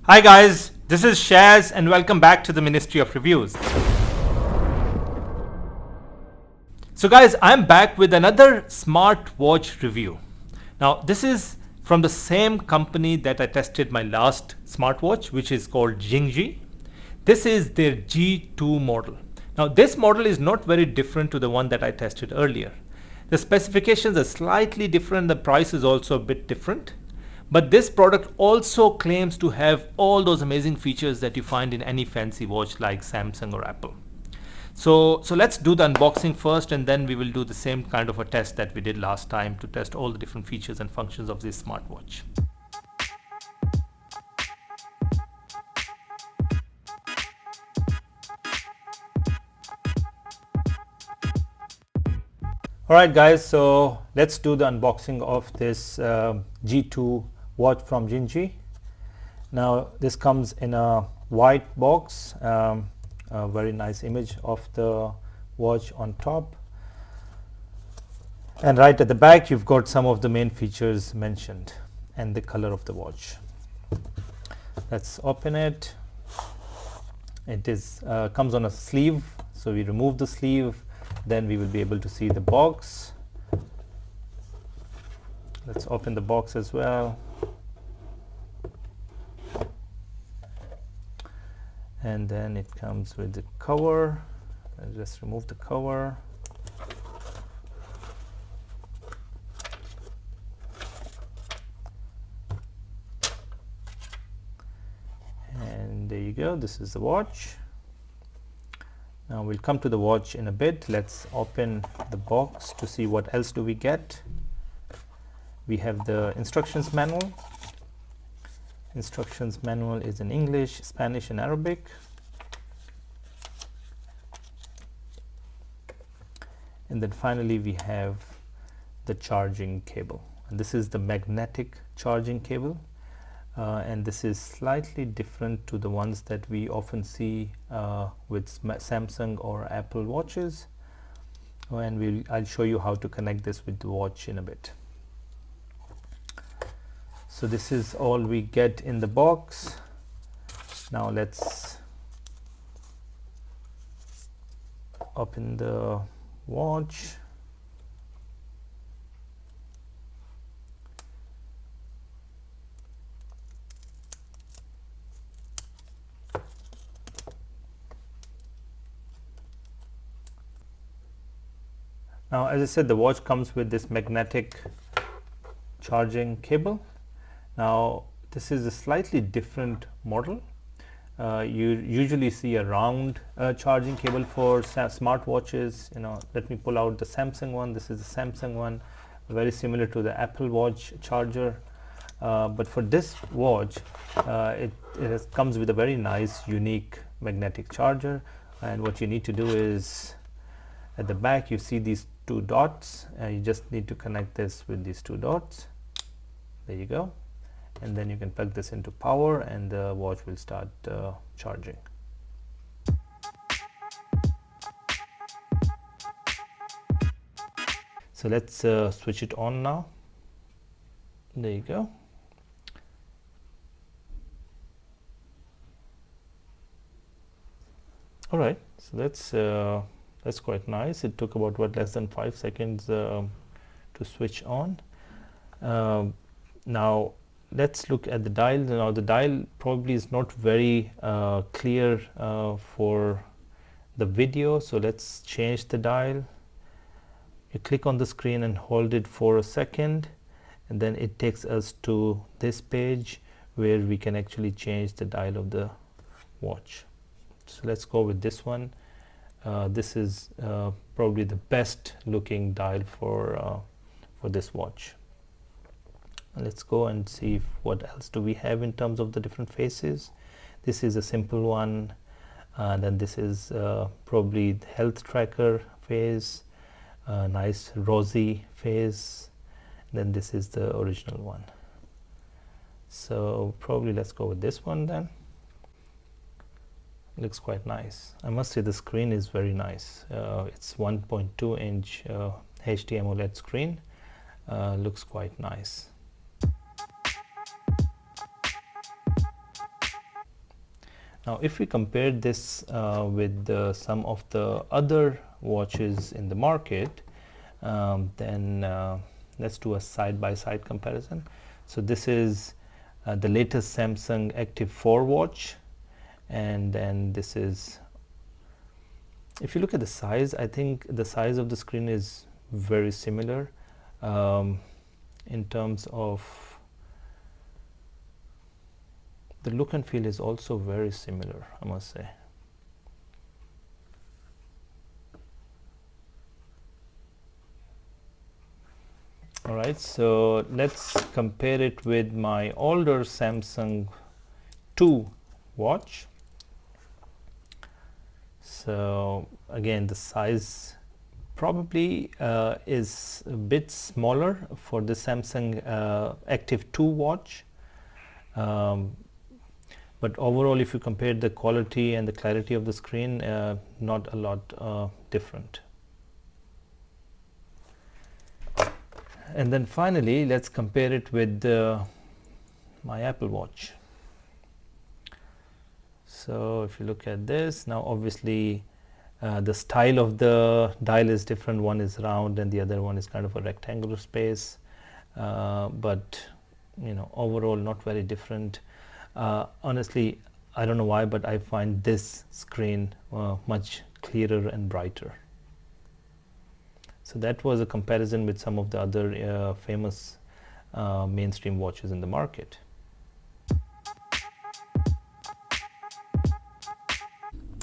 Hi guys, this is Shaz and welcome back to the Ministry of Reviews. So guys, I'm back with another smartwatch review. Now this is from the same company that I tested my last smartwatch, which is called Xinji. This is their G2 model. Now this model is not very different to the one that I tested earlier. The specifications are slightly different, the price is also a bit different. But this product also claims to have all those amazing features that you find in any fancy watch like Samsung or Apple. So let's do the unboxing first, and then we will do the same kind of a test that we did last time to test all the different features and functions of this smartwatch. Alright guys, so let's do the unboxing of this G2 watch from Xinji. Now this comes in a white box, a very nice image of the watch on top, and right at the back you've got some of the main features mentioned and the color of the watch. Let's open it. It is comes on a sleeve, so we remove the sleeve, then we will be able to see the box. Let's open the box as well. And then it comes with the cover. I'll just remove the cover. And there you go, this is the watch. Now we'll come to the watch in a bit. Let's open the box to see what else do we get. We have the instructions manual. Instructions manual is in English, Spanish and Arabic. And then finally we have the charging cable, and this is the magnetic charging cable, and this is slightly different to the ones that we often see with Samsung or Apple watches, and I'll show you how to connect this with the watch in a bit. So this is all we get in the box. Now let's open the watch. Now, as I said, the watch comes with this magnetic charging cable. Now this is a slightly different model. You usually see a round charging cable for smartwatches. Let me pull out the Samsung one. This is the Samsung one, very similar to the Apple Watch charger. But for this watch, it comes with a very nice, unique magnetic charger. And what you need to do is, at the back you see these two dots. You just need to connect this with these two dots. There you go. And then you can plug this into power and the watch will start charging. So let's switch it on now. There you go. All right, so that's quite nice. It took about less than 5 seconds to switch on. Now let's look at the dial. Now the dial probably is not very clear for the video, so let's change the dial. You click on the screen and hold it for a second, and then it takes us to this page where we can actually change the dial of the watch. So let's go with this one. This is probably the best looking dial for this watch. Let's go and see what else do we have in terms of the different faces. This is a simple one, then this is probably the health tracker face, nice rosy face, then this is the original one. So probably let's go with this one then. Looks quite nice. I must say the screen is very nice. It's 1.2 inch HD AMOLED screen. Looks quite nice. Now if we compare this with some of the other watches in the market, then let's do a side-by-side comparison. So this is the latest Samsung Active 4 watch, and then this is, if you look at the size, I think the size of the screen is very similar in terms of the look and feel is also very similar, I must say. Alright, so let's compare it with my older Samsung 2 watch. So again, the size probably is a bit smaller for the Samsung Active 2 watch, but overall if you compare the quality and the clarity of the screen, not a lot different. And then finally, let's compare it with my Apple Watch. So if you look at this, now obviously the style of the dial is different. One is round and the other one is kind of a rectangular space, but you know, overall not very different. Honestly, I don't know why, but I find this screen much clearer and brighter. So that was a comparison with some of the other famous mainstream watches in the market.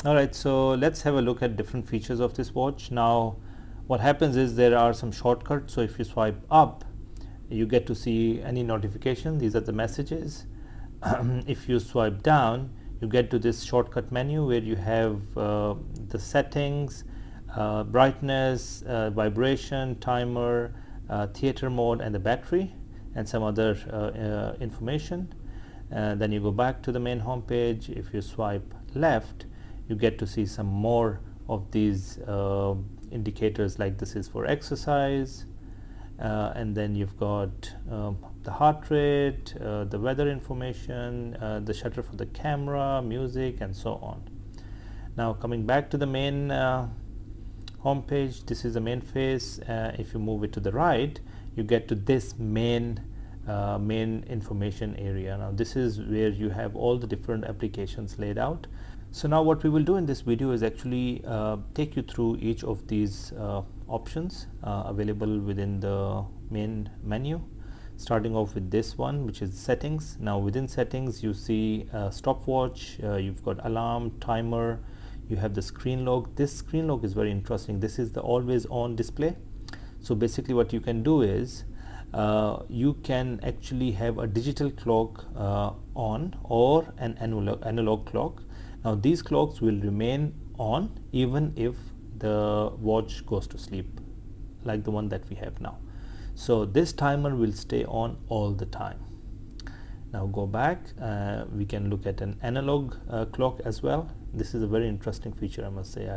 Alright, so let's have a look at different features of this watch. Now what happens is there are some shortcuts. So if you swipe up, you get to see any notification. These are the messages. If you swipe down, you get to this shortcut menu where you have the settings, brightness, vibration, timer, theater mode, and the battery, and some other information. Then you go back to the main home page. If you swipe left, you get to see some more of these indicators, like this is for exercise, and then you've got the heart rate, the weather information, the shutter for the camera, music, and so on. Now coming back to the main home page, this is the main face. If you move it to the right, you get to this main information area. Now this is where you have all the different applications laid out. So now what we will do in this video is actually take you through each of these options available within the main menu, starting off with this one, which is settings. Now within settings you see stopwatch, you've got alarm, timer, you have the screen log. This screen log is very interesting. This is the always on display. So basically what you can do is you can actually have a digital clock on or an analog clock. Now these clocks will remain on even if the watch goes to sleep, like the one that we have now. So this timer will stay on all the time. Now go back, we can look at an analog clock as well. This is a very interesting feature, I must say.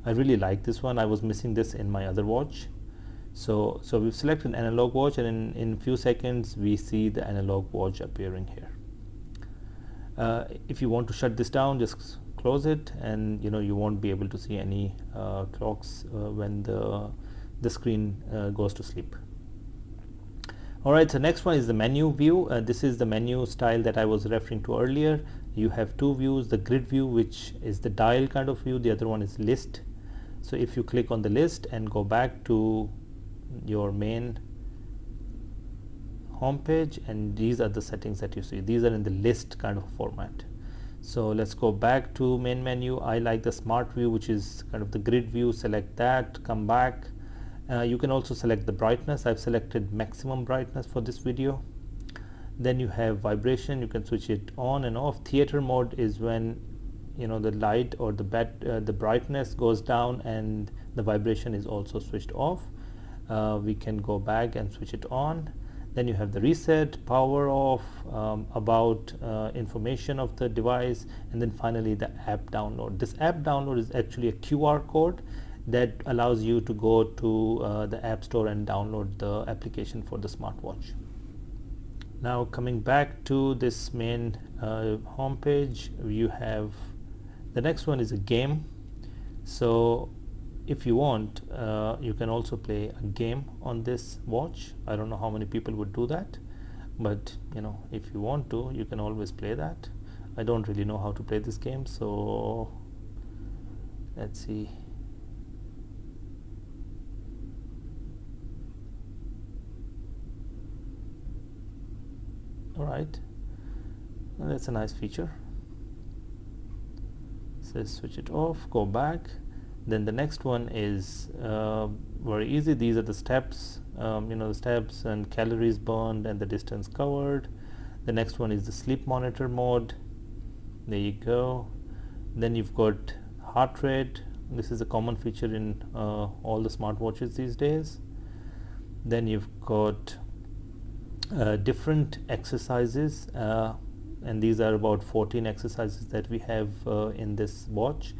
I really like this one. I was missing this in my other watch. So we've selected an analog watch, and in few seconds we see the analog watch appearing here. If you want to shut this down, just close it, and you won't be able to see any clocks when the screen goes to sleep. Alright, so next one is the menu view. This is the menu style that I was referring to earlier. You have two views, the grid view, which is the dial kind of view, the other one is list. So if you click on the list and go back to your main home page, and these are the settings that you see. These are in the list kind of format. So let's go back to main menu. I like the smart view, which is kind of the grid view. Select that, come back. You can also select the brightness. I've selected maximum brightness for this video. Then you have vibration. You can switch it on and off. Theater mode is when the light or the brightness goes down and the vibration is also switched off. We can go back and switch it on. Then you have the reset, power off, about information of the device, and then finally the app download. This app download is actually a QR code that allows you to go to the App Store and download the application for the smartwatch. Now coming back to this main home page, you have the next one is a game. So if you want, you can also play a game on this watch. I don't know how many people would do that, but you know, if you want to, you can always play that. I don't really know how to play this game, so let's see. All right, well, that's a nice feature. So switch it off, go back. Then the next one is very easy. These are the steps, you know, the steps and calories burned and the distance covered. The next one is the sleep monitor mode. There you go. Then you've got heart rate. This is a common feature in all the smartwatches these days. Then you've got different exercises, and these are about 14 exercises that we have in this watch.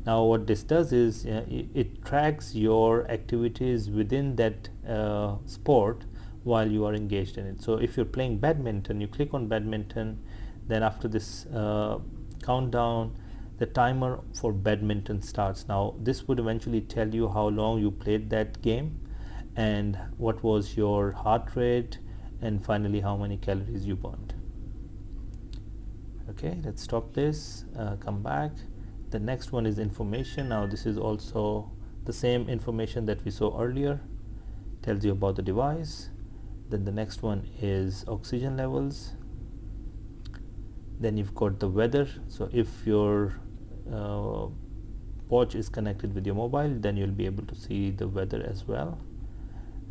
Now what this does is it tracks your activities within that sport while you are engaged in it. So if you're playing badminton, you click on badminton, then after this countdown, the timer for badminton starts. Now this would eventually tell you how long you played that game and what was your heart rate, and finally how many calories you burned. Okay, let's stop this, come back. The next one is information. Now this is also the same information that we saw earlier, tells you about the device. Then the next one is oxygen levels. Then you've got the weather. So if your watch is connected with your mobile, then you'll be able to see the weather as well.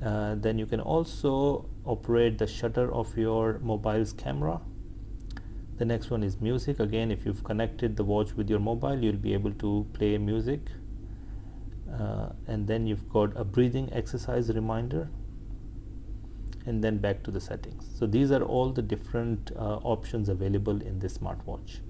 Then you can also operate the shutter of your mobile's camera. The next one is music. Again, if you've connected the watch with your mobile, you'll be able to play music. And then you've got a breathing exercise reminder, and then back to the settings. So these are all the different options available in this smartwatch.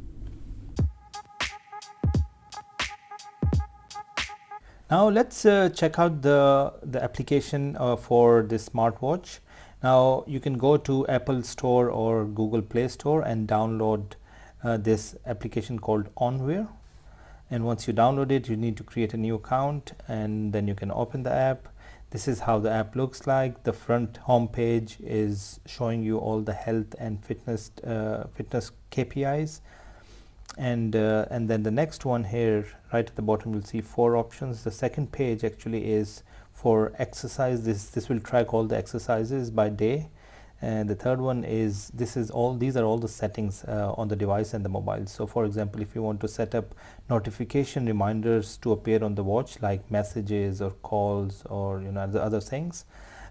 Now let's check out the application for this smartwatch. Now you can go to Apple Store or Google Play Store and download this application called OnWear. And once you download it, you need to create a new account, and then you can open the app. This is how the app looks like. The front home page is showing you all the health and fitness KPIs. And then the next one here, right at the bottom, you'll see 4 options. The second page actually is for exercise. This will track all the exercises by day. And the third one is these are all the settings on the device and the mobile. So for example, if you want to set up notification reminders to appear on the watch, like messages or calls or the other things,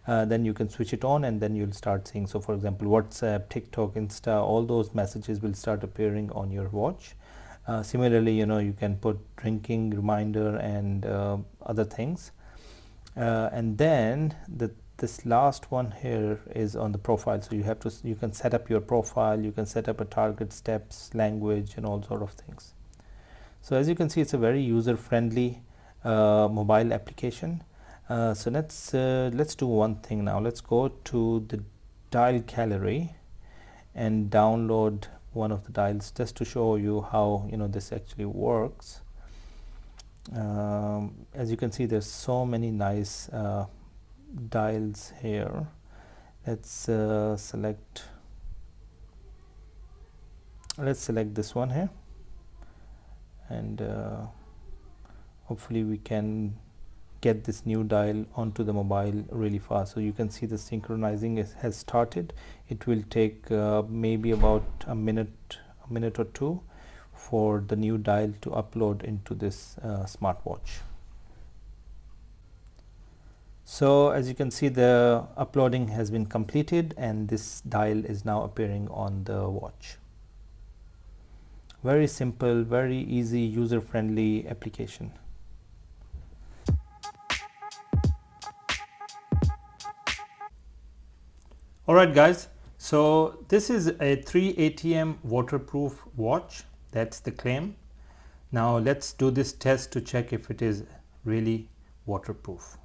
then you can switch it on, and then you'll start seeing. So for example, WhatsApp, TikTok, Insta, all those messages will start appearing on your watch. Similarly, you can put drinking reminder and other things. And then this last one here is on the profile. So you can set up your profile, you can set up a target, steps, language, and all sort of things. So as you can see, it's a very user-friendly mobile application. So let's do one thing now. Let's go to the dial gallery and download one of the dials, just to show you how this actually works. As you can see, there's so many nice dials here. Let's select this one here, and hopefully we can get this new dial onto the mobile really fast. So you can see the synchronizing has started. It will take maybe about a minute or two for the new dial to upload into this smartwatch. So as you can see, the uploading has been completed, and this dial is now appearing on the watch. Very simple, very easy, user-friendly application. Alright guys, so this is a 3 ATM waterproof watch. That's the claim. Now let's do this test to check if it is really waterproof.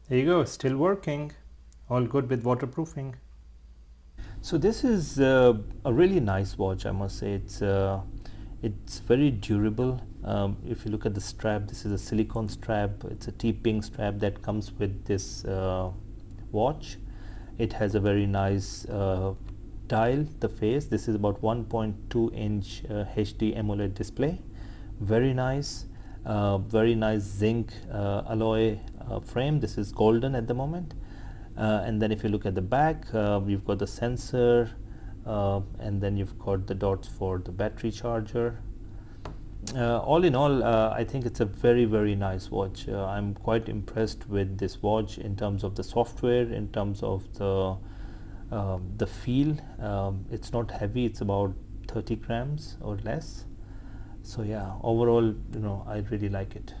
There you go, still working. All good with waterproofing. So this is a really nice watch, I must say. It's very durable. If you look at the strap, this is a silicone strap. It's a T-ping strap that comes with this watch. It has a very nice dial, the face. This is about 1.2 inch HD AMOLED display. Very nice zinc alloy frame. This is golden at the moment. And then if you look at the back, you've got the sensor, and then you've got the dots for the battery charger. All in all, I think it's a very nice watch. I'm quite impressed with this watch in terms of the software, in terms of the feel. It's not heavy, it's about 30 grams or less. So yeah, overall, I really like it.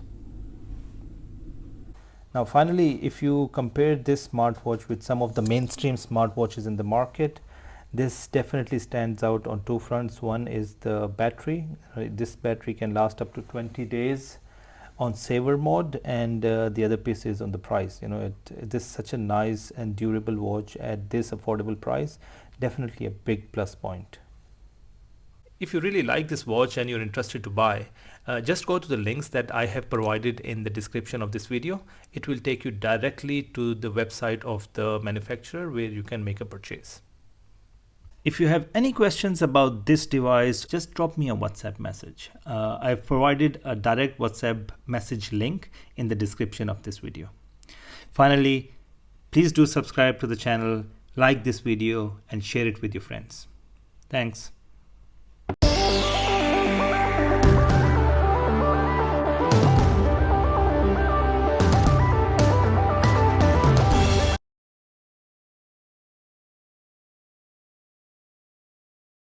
Now finally, if you compare this smartwatch with some of the mainstream smartwatches in the market, this definitely stands out on two fronts. One is the battery. This battery can last up to 20 days on saver mode, and the other piece is on the price. This is such a nice and durable watch at this affordable price. Definitely a big plus point. If you really like this watch and you're interested to buy, just go to the links that I have provided in the description of this video. It will take you directly to the website of the manufacturer where you can make a purchase. If you have any questions about this device, just drop me a WhatsApp message. I've provided a direct WhatsApp message link in the description of this video. Finally, please do subscribe to the channel, like this video, and share it with your friends. Thanks.